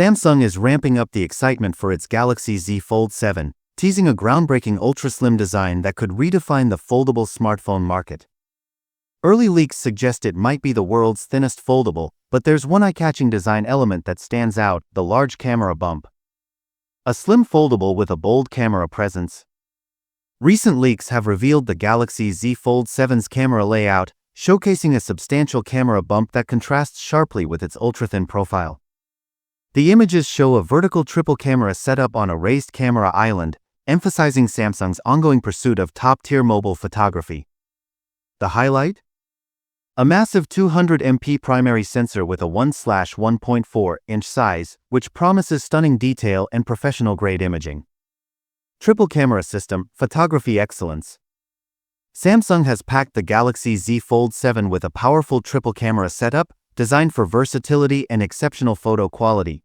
Samsung is ramping up the excitement for its Galaxy Z Fold 7, teasing a groundbreaking ultra-slim design that could redefine the foldable smartphone market. Early leaks suggest it might be the world's thinnest foldable, but there's one eye-catching design element that stands out: the large camera bump. A slim foldable with a bold camera presence. Recent leaks have revealed the Galaxy Z Fold 7's camera layout, showcasing a substantial camera bump that contrasts sharply with its ultra-thin profile. The images show a vertical triple camera setup on a raised camera island, emphasizing Samsung's ongoing pursuit of top-tier mobile photography. The highlight? A massive 200MP primary sensor with a 1/1.4-inch size, which promises stunning detail and professional-grade imaging. Triple camera system, photography excellence. Samsung has packed the Galaxy Z Fold 7 with a powerful triple camera setup, designed for versatility and exceptional photo quality.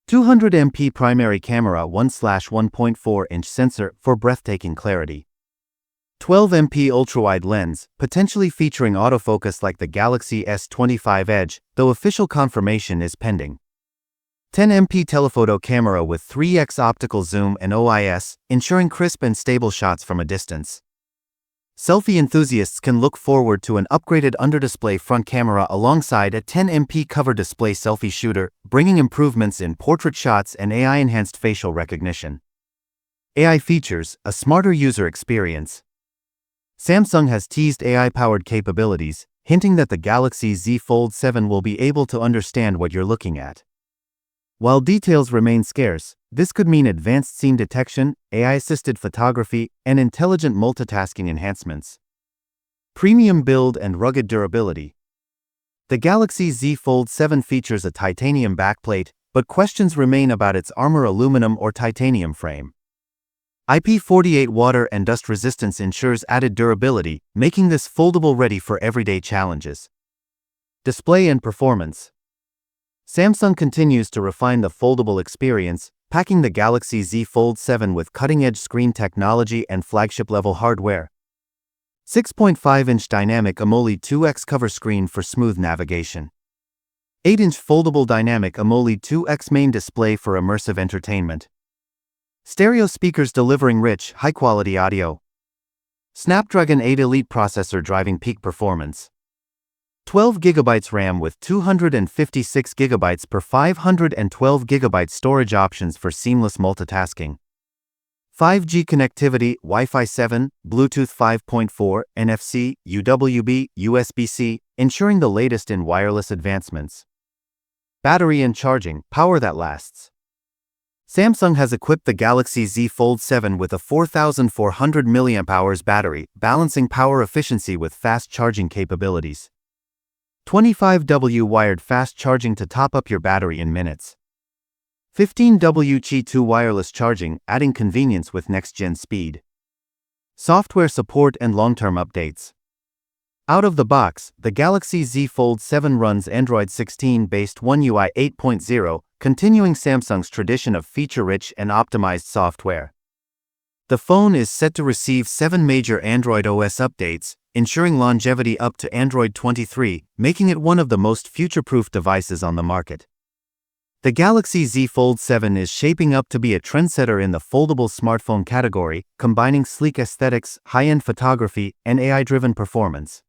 200MP primary camera, 1/1.4-inch sensor for breathtaking clarity. 12MP ultrawide lens, potentially featuring autofocus like the Galaxy S25 Edge, though official confirmation is pending. 10MP telephoto camera with 3x optical zoom and OIS, ensuring crisp and stable shots from a distance. Selfie enthusiasts can look forward to an upgraded under-display front camera alongside a 10MP cover display selfie shooter, bringing improvements in portrait shots and AI-enhanced facial recognition. AI features, a smarter user experience. Samsung has teased AI-powered capabilities, hinting that the Galaxy Z Fold 7 will be able to understand what you're looking at. While details remain scarce, this could mean advanced scene detection, AI-assisted photography, and intelligent multitasking enhancements. Premium build and rugged durability. The Galaxy Z Fold 7 features a titanium backplate, but questions remain about its armor aluminum or titanium frame. IP48 water and dust resistance ensures added durability, making this foldable ready for everyday challenges. Display and performance. Samsung continues to refine the foldable experience, packing the Galaxy Z Fold 7 with cutting-edge screen technology and flagship-level hardware. 6.5-inch dynamic AMOLED 2X cover screen for smooth navigation. 8-inch foldable dynamic AMOLED 2X main display for immersive entertainment. Stereo speakers delivering rich, high-quality audio. Snapdragon 8 Elite processor driving peak performance. 12GB RAM with 256GB per 512GB storage options for seamless multitasking. 5G connectivity, Wi-Fi 7, Bluetooth 5.4, NFC, UWB, USB-C, ensuring the latest in wireless advancements. Battery and charging, power that lasts. Samsung has equipped the Galaxy Z Fold 7 with a 4,400 mAh battery, balancing power efficiency with fast charging capabilities. 25W wired fast charging to top up your battery in minutes. 15W Qi2 wireless charging, adding convenience with next-gen speed. Software support and long-term updates. Out of the box, the Galaxy Z Fold 7 runs Android 16-based One UI 8.0, continuing Samsung's tradition of feature-rich and optimized software. The phone is set to receive 7 major Android OS updates, ensuring longevity up to Android 23, making it one of the most future-proof devices on the market. The Galaxy Z Fold 7 is shaping up to be a trendsetter in the foldable smartphone category, combining sleek aesthetics, high-end photography, and AI-driven performance.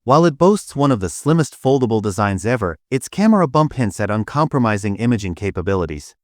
While it boasts one of the slimmest foldable designs ever, its camera bump hints at uncompromising imaging capabilities.